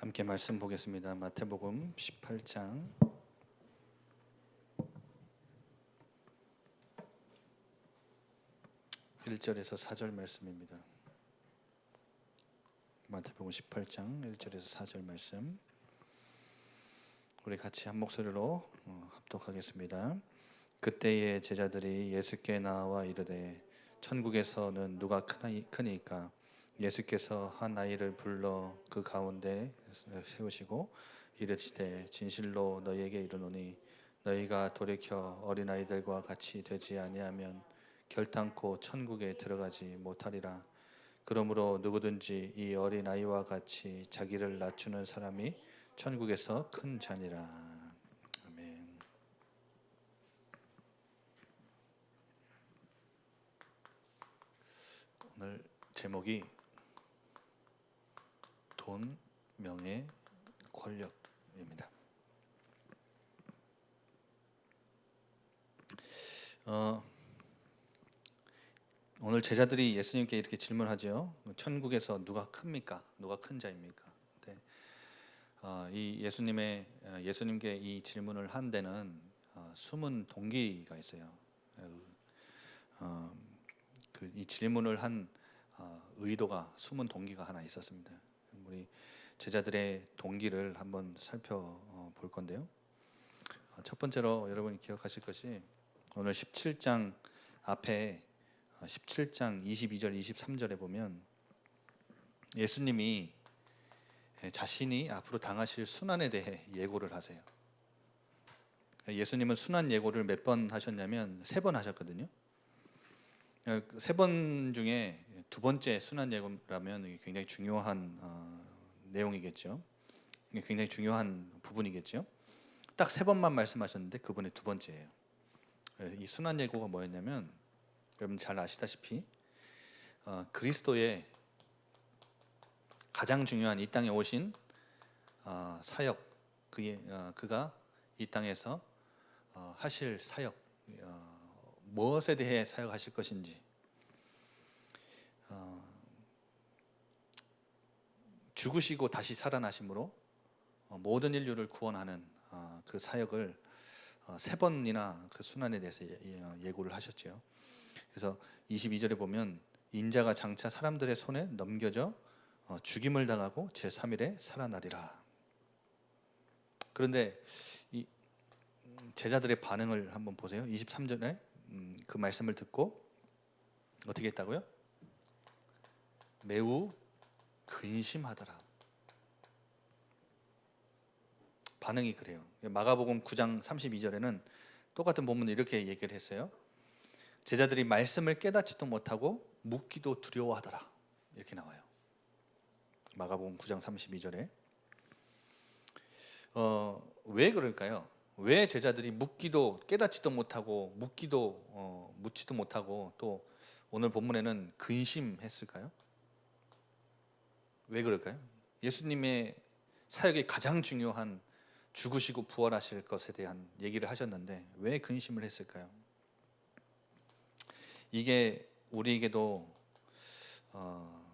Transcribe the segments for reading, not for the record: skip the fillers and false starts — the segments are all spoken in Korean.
함께 말씀 보겠습니다. 마태복음 18장 1절에서 4절 말씀입니다. 마태복음 18장 1절에서 4절 말씀, 우리 같이 한 목소리로 합독하겠습니다. 그때의 제자들이 예수께 나와 이르되 천국에서는 누가 크니까? 예수께서 한 아이를 불러 그 가운데 세우시고 이르시되 진실로 너희에게 이르노니 너희가 돌이켜 어린아이들과 같이 되지 아니하면 결단코 천국에 들어가지 못하리라. 그러므로 누구든지 이 어린아이와 같이 자기를 낮추는 사람이 천국에서 큰 자니라. 아멘. 오늘 제목이 돈, 명예, 권력입니다. 오늘 제자들이 예수님께 이렇게 질문하죠. 천국에서 누가 큽니까? 누가 큰 자입니까? 네. 이 예수님께 이 질문을 한 데는 숨은 동기가 있어요. 이 질문을 한 의도가, 숨은 동기가 하나 있었습니다. 우리 제자들의 동기를 한번 살펴볼 건데요. 첫 번째로 여러분이 기억하실 것이 오늘 17장 앞에 17장 22절 23절에 보면 예수님이 자신이 앞으로 당하실 순환에 대해 예고를 하세요. 예수님은 순환 예고를 몇 번 하셨냐면 3번 하셨거든요. 3번 중에 두 번째 순환 예고라면 굉장히 중요한 내용이겠죠. 굉장히 중요한 부분이겠죠. 딱 3번만 말씀하셨는데 그분의 두 번째예요. 이 순환 예고가 뭐였냐면, 여러분 잘 아시다시피 그리스도의 가장 중요한 이 땅에 오신 사역, 그가 이 땅에서 하실 사역, 무엇에 대해 사역하실 것인지, 죽으시고 다시 살아나심으로 모든 인류를 구원하는 그 사역을 3번이나 그 순환에 대해서 예고를 하셨죠. 그래서 22절에 보면 인자가 장차 사람들의 손에 넘겨져 죽임을 당하고 제3일에 살아나리라. 그런데 이 제자들의 반응을 한번 보세요. 23절에 그 말씀을 듣고 어떻게 했다고요? 매우 근심하더라. 반응이 그래요. 마가복음 9장 32절에는 똑같은 본문을 이렇게 얘기를 했어요. 제자들이 말씀을 깨닫지도 못하고 묻기도 두려워하더라. 이렇게 나와요. 마가복음 9장 32절에. 왜 그럴까요? 왜 제자들이 묻기도 깨닫지도 못하고 묻지도 못하고 또 오늘 본문에는 근심했을까요? 왜 그럴까요? 예수님의 사역이 가장 중요한 죽으시고 부활하실 것에 대한 얘기를 하셨는데 왜 근심을 했을까요? 이게 우리에게도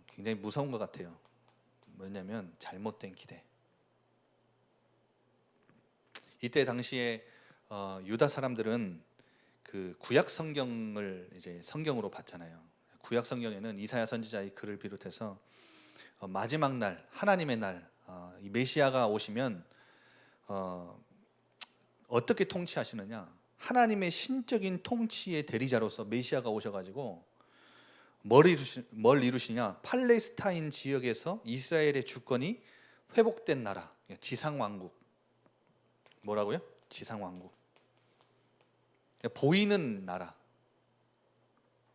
굉장히 무서운 것 같아요. 뭐냐면 잘못된 기대. 이때 당시에 유다 사람들은 그 구약 성경을 이제 성경으로 봤잖아요. 구약 성경에는 이사야 선지자의 글을 비롯해서 마지막 날, 하나님의 날, 이 메시아가 오시면 어떻게 통치하시느냐? 하나님의 신적인 통치의 대리자로서 메시아가 오셔가지고 뭘 이루시냐? 팔레스타인 지역에서 이스라엘의 주권이 회복된 나라, 지상왕국. 뭐라고요? 지상왕국. 보이는 나라.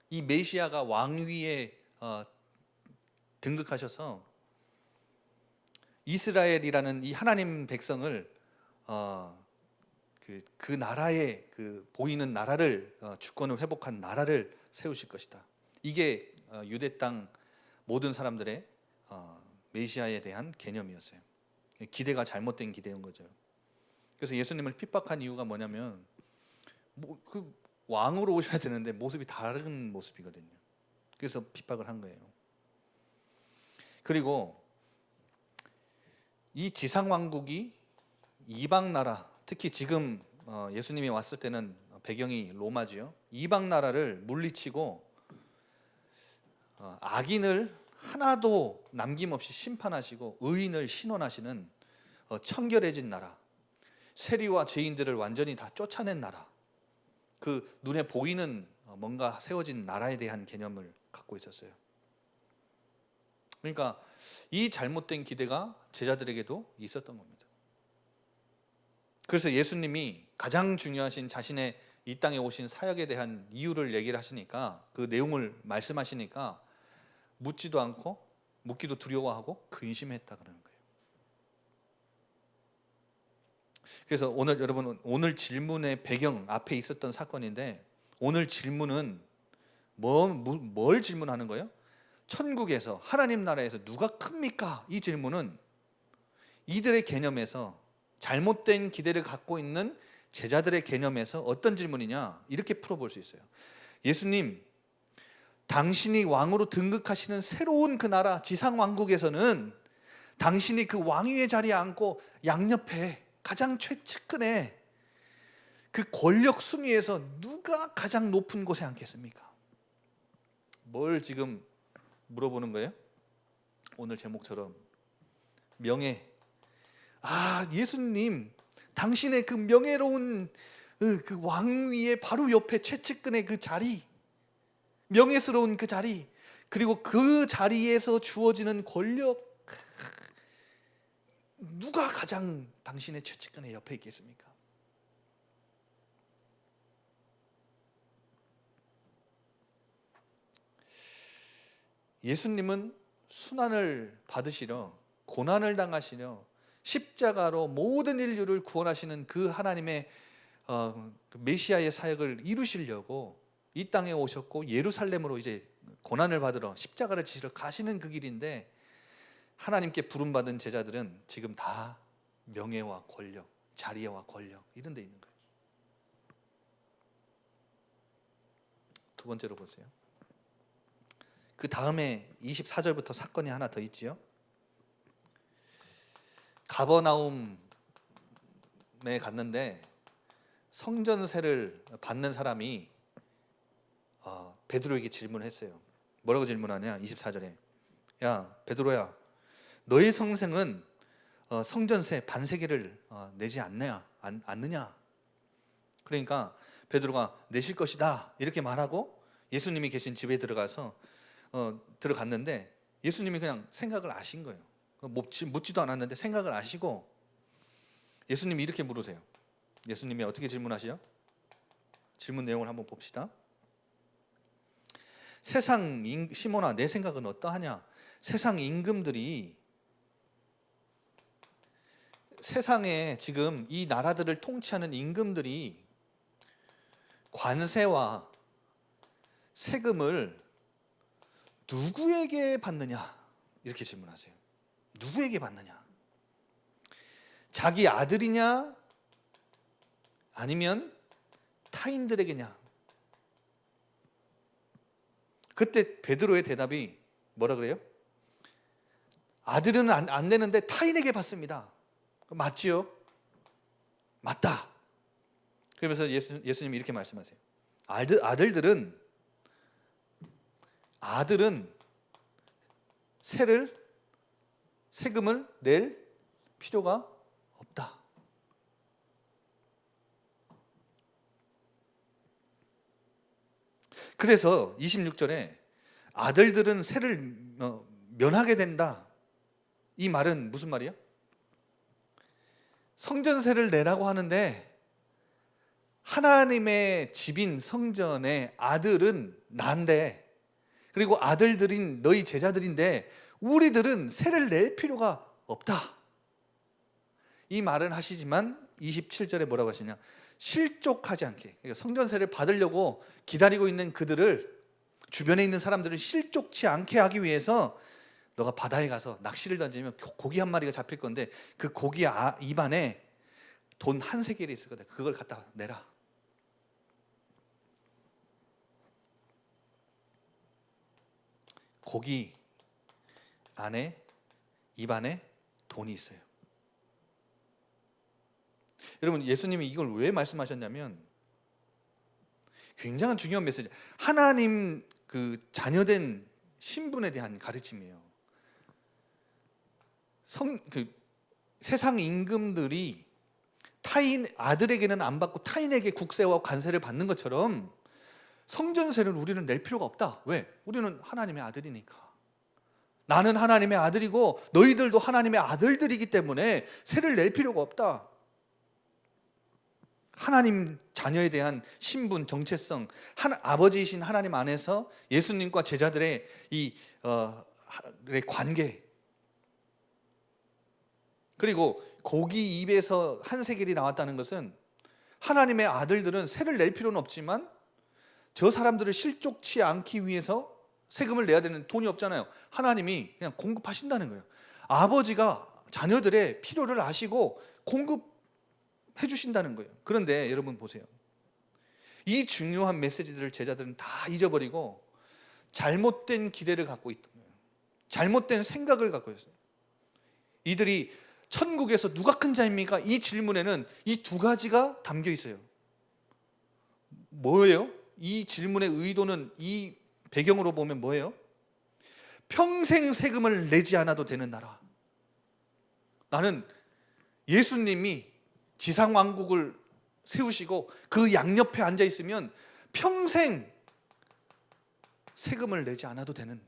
이 메시아가 왕위에 등극하셔서 이스라엘이라는 이 하나님 백성을 그 나라의 그 보이는 나라를 주권을 회복한 나라를 세우실 것이다. 이게 유대 땅 모든 사람들의 메시아에 대한 개념이었어요. 기대가 잘못된 기대인 거죠. 그래서 예수님을 핍박한 이유가 뭐냐면 그 왕으로 오셔야 되는데 모습이 다른 모습이거든요. 그래서 핍박을 한 거예요. 그리고 이 지상 왕국이 이방 나라, 특히 지금 예수님이 왔을 때는 배경이 로마지요. 이방 나라를 물리치고 악인을 하나도 남김없이 심판하시고 의인을 신원하시는 청결해진 나라, 세리와 죄인들을 완전히 다 쫓아낸 나라, 그 눈에 보이는 뭔가 세워진 나라에 대한 개념을 갖고 있었어요. 그러니까 이 잘못된 기대가 제자들에게도 있었던 겁니다. 그래서 예수님이 가장 중요하신 자신의 이 땅에 오신 사역에 대한 이유를 얘기를 하시니까, 그 내용을 말씀하시니까 묻지도 않고 묻기도 두려워하고 근심했다 그러는 거예요. 그래서 오늘 여러분, 오늘 질문의 배경 앞에 있었던 사건인데, 오늘 질문은 뭘 질문하는 거예요? 천국에서, 하나님 나라에서 누가 큽니까? 이 질문은 이들의 개념에서, 잘못된 기대를 갖고 있는 제자들의 개념에서 어떤 질문이냐, 이렇게 풀어볼 수 있어요. 예수님, 당신이 왕으로 등극하시는 새로운 그 나라 지상왕국에서는 당신이 그 왕위의 자리에 앉고 양옆에 가장 최측근에 그 권력 순위에서 누가 가장 높은 곳에 앉겠습니까? 뭘 지금 물어보는 거예요? 오늘 제목처럼 명예. 예수님, 당신의 그 명예로운 그 왕위의 바로 옆에 최측근의 그 자리, 명예스러운 그 자리, 그리고 그 자리에서 주어지는 권력, 누가 가장 당신의 최측근의 옆에 있겠습니까? 예수님은 순환을 받으시려, 고난을 당하시려, 십자가로 모든 인류를 구원하시는 그 하나님의 메시아의 사역을 이루시려고 이 땅에 오셨고, 예루살렘으로 이제 고난을 받으러 십자가를 지시러 가시는 그 길인데, 하나님께 부름받은 제자들은 지금 다 명예와 권력, 자리와 권력, 이런 데 있는 거예요. 두 번째로 보세요. 그 다음에 24절부터 사건이 하나 더 있지요. 가버나움에 갔는데 성전세를 받는 사람이 베드로에게 질문을 했어요. 뭐라고 질문하냐? 24절에 야 베드로야, 너의 성생은 성전세 반세계를 내지 않느냐? 그러니까 베드로가 내실 것이다 이렇게 말하고 예수님이 계신 집에 들어갔는데, 예수님이 그냥 생각을 아신 거예요. 묻지도 않았는데 생각을 아시고 예수님이 이렇게 물으세요. 예수님이 어떻게 질문하시죠? 질문 내용을 한번 봅시다. 시몬아, 내 생각은 어떠하냐? 세상 임금들이, 세상에 지금 이 나라들을 통치하는 임금들이 관세와 세금을 누구에게 받느냐? 이렇게 질문하세요. 누구에게 받느냐? 자기 아들이냐? 아니면 타인들에게냐? 그때 베드로의 대답이 뭐라 그래요? 아들은 안 내는데 타인에게 받습니다. 맞지요? 맞다. 그러면서 예수님이 이렇게 말씀하세요. 아들은 세금을 낼 필요가 없다. 그래서 26절에 아들들은 세를 면하게 된다. 이 말은 무슨 말이야? 성전세를 내라고 하는데 하나님의 집인 성전의 아들은 난데, 그리고 아들들인 너희 제자들인데 우리들은 세를 낼 필요가 없다. 이 말은 하시지만 27절에 뭐라고 하시냐? 실족하지 않게, 그러니까 성전세를 받으려고 기다리고 있는 그들을, 주변에 있는 사람들을 실족치 않게 하기 위해서 너가 바다에 가서 낚시를 던지면 고기 한 마리가 잡힐 건데 그 고기 입안에 돈 한 세겔이 있을 거다. 그걸 갖다 내라. 고기 안에, 입안에 돈이 있어요. 여러분, 예수님이 이걸 왜 말씀하셨냐면 굉장한 중요한 메시지. 하나님 그 자녀된 신분에 대한 가르침이에요. 세상 임금들이 타인 아들에게는 안 받고 타인에게 국세와 관세를 받는 것처럼 성전세를 우리는 낼 필요가 없다. 왜? 우리는 하나님의 아들이니까. 나는 하나님의 아들이고 너희들도 하나님의 아들들이기 때문에 세를 낼 필요가 없다. 하나님 자녀에 대한 신분, 정체성, 아버지이신 하나님 안에서 예수님과 제자들의 이 관계, 그리고 고기 입에서 한 세겔이 나왔다는 것은 하나님의 아들들은 세를 낼 필요는 없지만 저 사람들을 실족치 않기 위해서 세금을 내야 되는 돈이 없잖아요. 하나님이 그냥 공급하신다는 거예요. 아버지가 자녀들의 필요를 아시고 공급해 주신다는 거예요. 그런데 여러분 보세요. 이 중요한 메시지들을 제자들은 다 잊어버리고 잘못된 기대를 갖고 있던 거예요. 잘못된 생각을 갖고 있어요. 이들이 천국에서 누가 큰 자입니까? 이 질문에는 이 두 가지가 담겨 있어요. 뭐예요? 이 질문의 의도는 이 배경으로 보면 뭐예요? 평생 세금을 내지 않아도 되는 나라. 나는 예수님이 지상왕국을 세우시고 그 양옆에 앉아 있으면 평생 세금을 내지 않아도 되는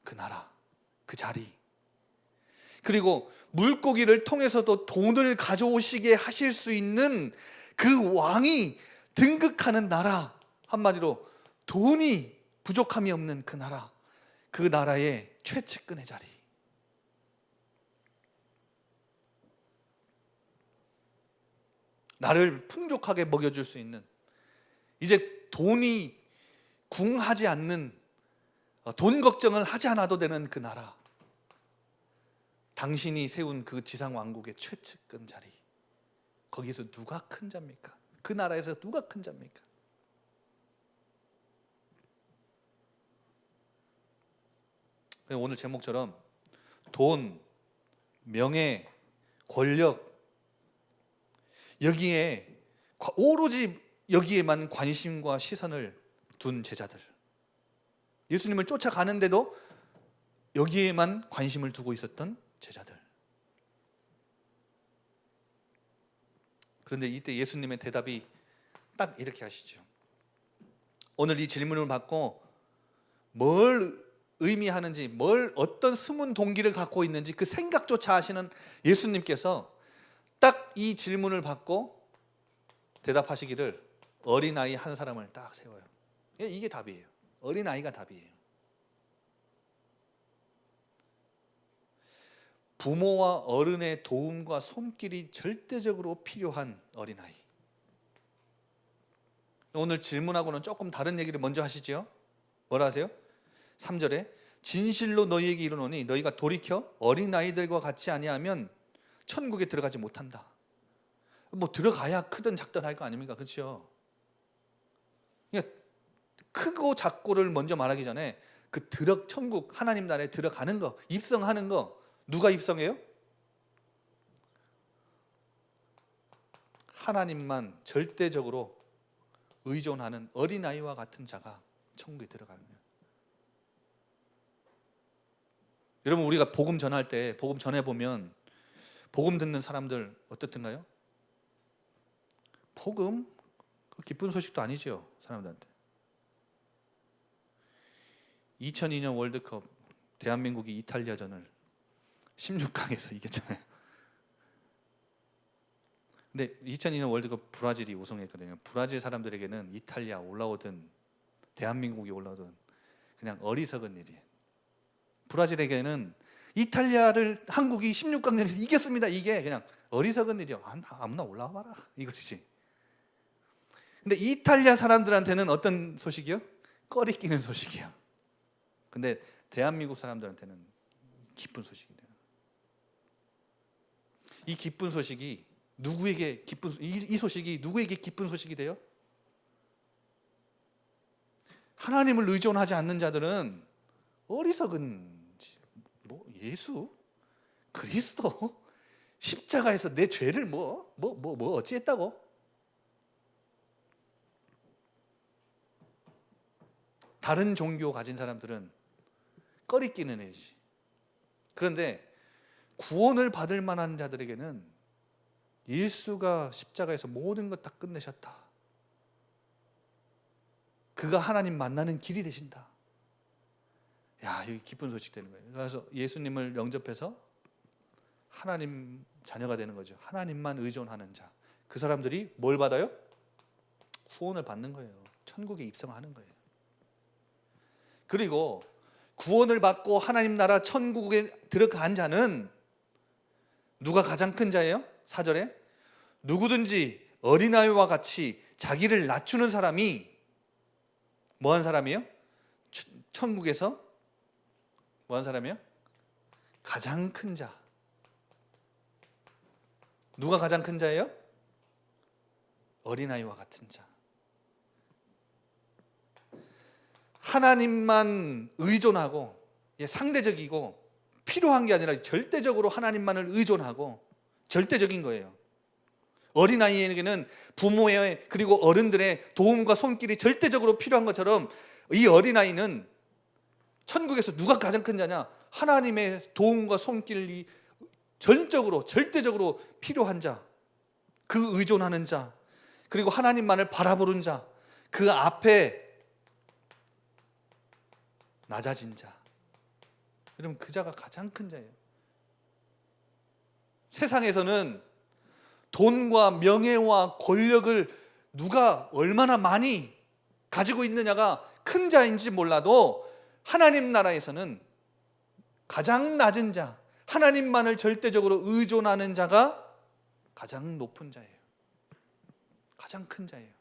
그 나라, 그 자리. 그리고 물고기를 통해서도 돈을 가져오시게 하실 수 있는 그 왕이 등극하는 나라. 한마디로 돈이 부족함이 없는 그 나라, 그 나라의 최측근의 자리. 나를 풍족하게 먹여줄 수 있는, 이제 돈이 궁하지 않는, 돈 걱정을 하지 않아도 되는 그 나라, 당신이 세운 그 지상왕국의 최측근 자리, 거기서 누가 큰 자입니까? 그 나라에서 누가 큰 자입니까? 오늘 제목처럼 돈, 명예, 권력, 여기에 오로지 여기에만 관심과 시선을 둔 제자들, 예수님을 쫓아가는데도 여기에만 관심을 두고 있었던 제자들. 그런데 이때 예수님의 대답이 딱 이렇게 하시죠. 오늘 이 질문을 받고 뭘 의미하는지, 어떤 숨은 동기를 갖고 있는지 그 생각조차 하시는 예수님께서 딱 이 질문을 받고 대답하시기를 어린아이 한 사람을 딱 세워요. 이게 답이에요. 어린아이가 답이에요. 부모와 어른의 도움과 손길이 절대적으로 필요한 어린아이. 오늘 질문하고는 조금 다른 얘기를 먼저 하시죠. 뭐라 하세요? 3절에 진실로 너희에게 이르노니 너희가 돌이켜 어린아이들과 같이 아니하면 천국에 들어가지 못한다. 뭐 들어가야 크든 작든 할 거 아닙니까? 그렇죠? 그러니까 크고 작고를 먼저 말하기 전에 그 천국 하나님 나라에 들어가는 거, 입성하는 거, 누가 입성해요? 하나님만 절대적으로 의존하는 어린아이와 같은 자가 천국에 들어가는 거예요. 여러분, 우리가 복음 전할 때, 복음 전해보면 복음 듣는 사람들 어떻든가요? 복음? 그 기쁜 소식도 아니죠, 사람들한테. 2002년 월드컵 대한민국이 이탈리아전을 16강에서 이겼잖아요. 근데 2002년 월드컵 브라질이 우승했거든요. 브라질 사람들에게는 이탈리아 올라오든 대한민국이 올라오든 그냥 어리석은 일이에요. 브라질에게는 이탈리아를 한국이 16강전에서 이겼습니다. 이게 그냥 어리석은 일이야. 아무나 올라와 봐라, 이것이지. 근데 이탈리아 사람들한테는 어떤 소식이요? 꺼리끼는 소식이요. 근데 대한민국 사람들한테는 기쁜 소식이에요. 이 기쁜 소식이 누구에게 이 소식이 누구에게 기쁜 소식이 돼요? 하나님을 의존하지 않는 자들은 어리석은, 예수? 그리스도? 십자가에서 내 죄를 어찌했다고? 다른 종교 가진 사람들은 꺼리끼는 애지. 그런데 구원을 받을 만한 자들에게는 예수가 십자가에서 모든 것 다 끝내셨다. 그가 하나님 만나는 길이 되신다. 야, 이게 기쁜 소식 되는 거예요. 그래서 예수님을 영접해서 하나님 자녀가 되는 거죠. 하나님만 의존하는 자. 그 사람들이 뭘 받아요? 구원을 받는 거예요. 천국에 입성하는 거예요. 그리고 구원을 받고 하나님 나라 천국에 들어간 자는 누가 가장 큰 자예요? 4절에 누구든지 어린아이와 같이 자기를 낮추는 사람이 뭐한 사람이에요? 천국에서 뭐한 사람이에요? 가장 큰 자. 누가 가장 큰 자예요? 어린아이와 같은 자. 하나님만 의존하고 상대적이고 필요한 게 아니라 절대적으로 하나님만을 의존하고 절대적인 거예요. 어린아이에게는 부모의 그리고 어른들의 도움과 손길이 절대적으로 필요한 것처럼 이 어린아이는 천국에서 누가 가장 큰 자냐? 하나님의 도움과 손길이 전적으로 절대적으로 필요한 자, 그 의존하는 자, 그리고 하나님만을 바라보는 자, 그 앞에 낮아진 자. 여러분, 그 자가 가장 큰 자예요. 세상에서는 돈과 명예와 권력을 누가 얼마나 많이 가지고 있느냐가 큰 자인지 몰라도 하나님 나라에서는 가장 낮은 자, 하나님만을 절대적으로 의존하는 자가 가장 높은 자예요. 가장 큰 자예요.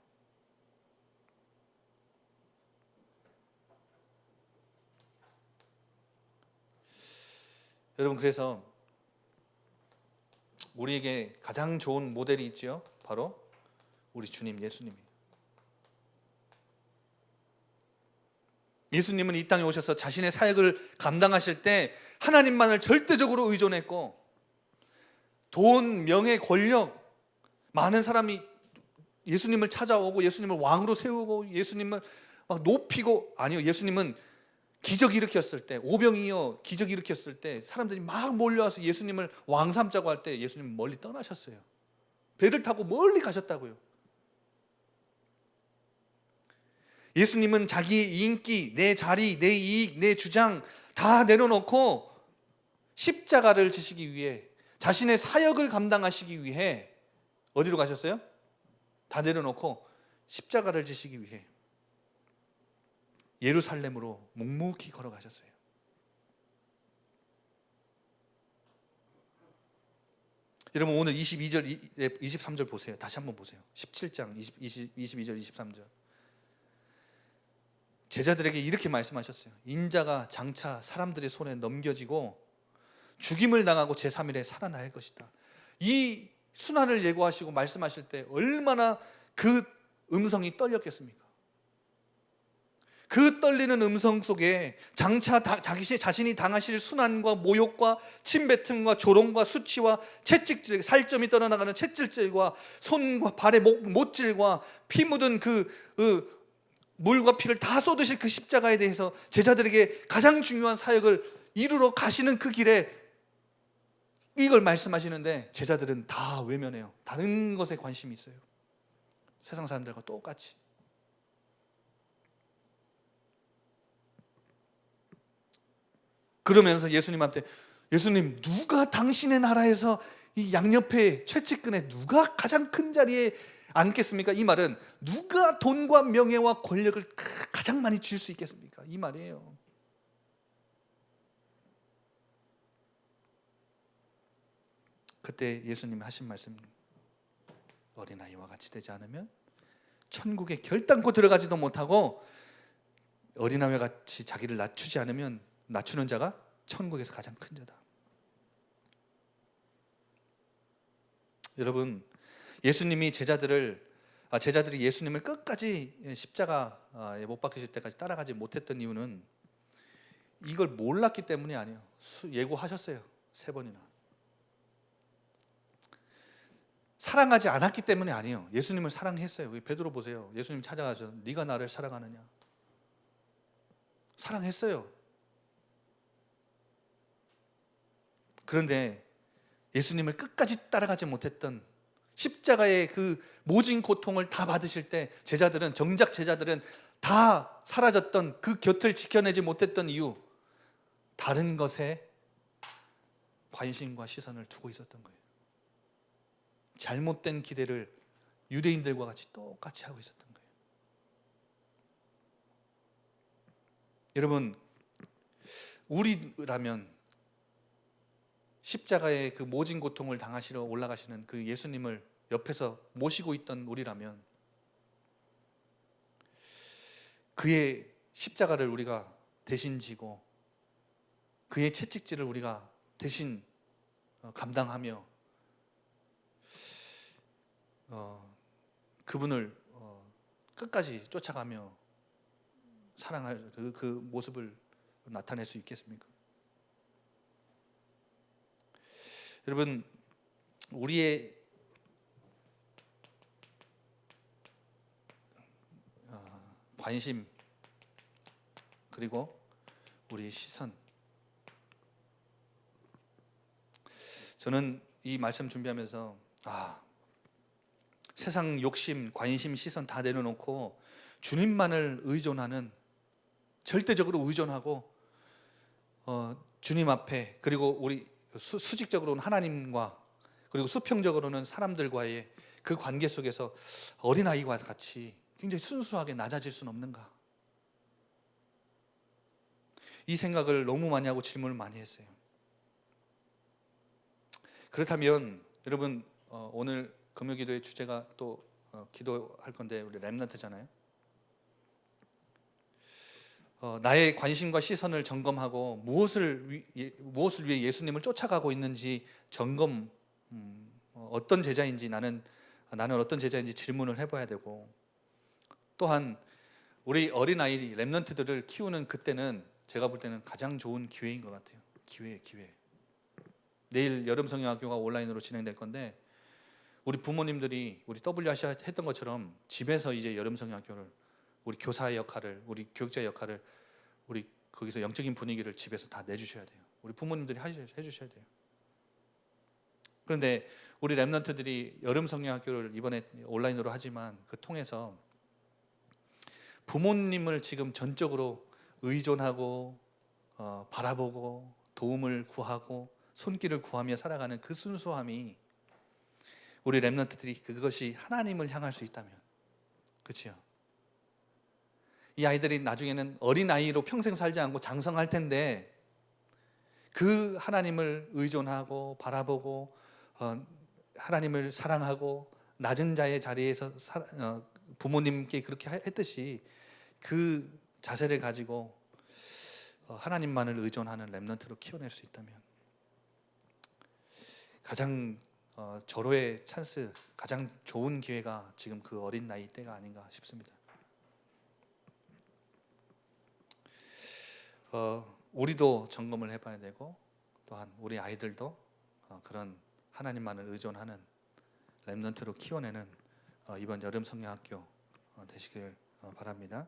여러분, 그래서 우리에게 가장 좋은 모델이 있죠. 바로 우리 주님 예수님이에요. 예수님은 이 땅에 오셔서 자신의 사역을 감당하실 때 하나님만을 절대적으로 의존했고, 돈, 명예, 권력, 많은 사람이 예수님을 찾아오고 예수님을 왕으로 세우고 예수님을 막 높이고, 아니요, 예수님은 기적 일으켰을 때, 오병이어 기적 일으켰을 때 사람들이 막 몰려와서 예수님을 왕 삼자고 할 때 예수님은 멀리 떠나셨어요. 배를 타고 멀리 가셨다고요. 예수님은 자기의 인기, 내 자리, 내 이익, 내 주장 다 내려놓고 십자가를 지시기 위해, 자신의 사역을 감당하시기 위해 어디로 가셨어요? 다 내려놓고 십자가를 지시기 위해 예루살렘으로 묵묵히 걸어가셨어요. 여러분, 오늘 22절, 23절 보세요. 다시 한번 보세요. 17장 22절, 23절. 제자들에게 이렇게 말씀하셨어요. 인자가 장차 사람들의 손에 넘겨지고 죽임을 당하고 제3일에 살아날 것이다. 이 순환을 예고하시고 말씀하실 때 얼마나 그 음성이 떨렸겠습니까? 그 떨리는 음성 속에 장차 자신이 당하실 순환과 모욕과 침뱉음과 조롱과 수치와 채찍질, 살점이 떨어나가는 채찍질과 손과 발의 못질과 피 묻은 그 물과 피를 다 쏟으실 그 십자가에 대해서 제자들에게 가장 중요한 사역을 이루러 가시는 그 길에 이걸 말씀하시는데 제자들은 다 외면해요. 다른 것에 관심이 있어요. 세상 사람들과 똑같이. 그러면서 예수님한테, 예수님, 누가 당신의 나라에서 이 양옆에 최측근에 누가 가장 큰 자리에 앉겠습니까? 이 말은 누가 돈과 명예와 권력을 가장 많이 줄 수 있겠습니까? 이 말이에요. 그때 예수님이 하신 말씀, 어린아이와 같이 되지 않으면 천국에 결단코 들어가지도 못하고, 어린아이와 같이 자기를 낮추지 않으면 낮추는 자가 천국에서 가장 큰 자다. 여러분, 예수님이 제자들이 예수님을 끝까지 십자가에 못 박히실 때까지 따라가지 못했던 이유는 이걸 몰랐기 때문이 아니에요. 예고하셨어요. 3번이나. 사랑하지 않았기 때문이 아니에요. 예수님을 사랑했어요. 베드로 보세요. 예수님 찾아가서 네가 나를 사랑하느냐? 사랑했어요. 그런데 예수님을 끝까지 따라가지 못했던, 십자가의 그 모진 고통을 다 받으실 때 정작 제자들은 다 사라졌던, 그 곁을 지켜내지 못했던 이유, 다른 것에 관심과 시선을 두고 있었던 거예요. 잘못된 기대를 유대인들과 같이 똑같이 하고 있었던 거예요. 여러분, 우리라면 십자가의 그 모진 고통을 당하시러 올라가시는 그 예수님을 옆에서 모시고 있던 우리라면 그의 십자가를 우리가 대신 지고 그의 채찍질을 우리가 대신 감당하며 그분을 끝까지 쫓아가며 사랑할 그 모습을 나타낼 수 있겠습니까? 여러분, 우리의 관심 그리고 우리의 시선, 저는 이 말씀 준비하면서 세상 욕심, 관심, 시선 다 내려놓고 주님만을 의존하는, 절대적으로 의존하고 주님 앞에, 그리고 우리 수직적으로는 하나님과, 그리고 수평적으로는 사람들과의 그 관계 속에서 어린아이와 같이 굉장히 순수하게 낮아질 수는 없는가, 이 생각을 너무 많이 하고 질문을 많이 했어요. 그렇다면 여러분, 오늘 금요기도의 주제가 또 기도할 건데 우리 렘넌트잖아요. 나의 관심과 시선을 점검하고 무엇을 위해 예수님을 쫓아가고 있는지 점검, 어떤 제자인지 나는 어떤 제자인지 질문을 해봐야 되고, 또한 우리 어린아이 렘넌트들을 키우는 그때는 제가 볼 때는 가장 좋은 기회인 것 같아요. 기회. 내일 여름성경학교가 온라인으로 진행될 건데 우리 부모님들이 우리 WRC 했던 것처럼 집에서 이제 여름성경학교를, 우리 교사의 역할을, 우리 교육자의 역할을, 우리 거기서 영적인 분위기를 집에서 다 내주셔야 돼요. 우리 부모님들이 해주셔야 돼요. 그런데 우리 렘넌트들이 여름성경학교를 이번에 온라인으로 하지만 그 통해서 부모님을 지금 전적으로 의존하고 바라보고 도움을 구하고 손길을 구하며 살아가는 그 순수함이, 우리 렘넌트들이 그것이 하나님을 향할 수 있다면, 그렇죠? 이 아이들이 나중에는 어린아이로 평생 살지 않고 장성할 텐데 그 하나님을 의존하고 바라보고 하나님을 사랑하고 낮은 자의 자리에서 부모님께 그렇게 했듯이 그 자세를 가지고 하나님만을 의존하는 렘넌트로 키워낼 수 있다면 가장 절호의 찬스, 가장 좋은 기회가 지금 그 어린 나이 때가 아닌가 싶습니다. 우리도 점검을 해봐야 되고, 또한 우리 아이들도 그런 하나님만을 의존하는 렘넌트로 키워내는 이번 여름 성경학교 되시길 바랍니다.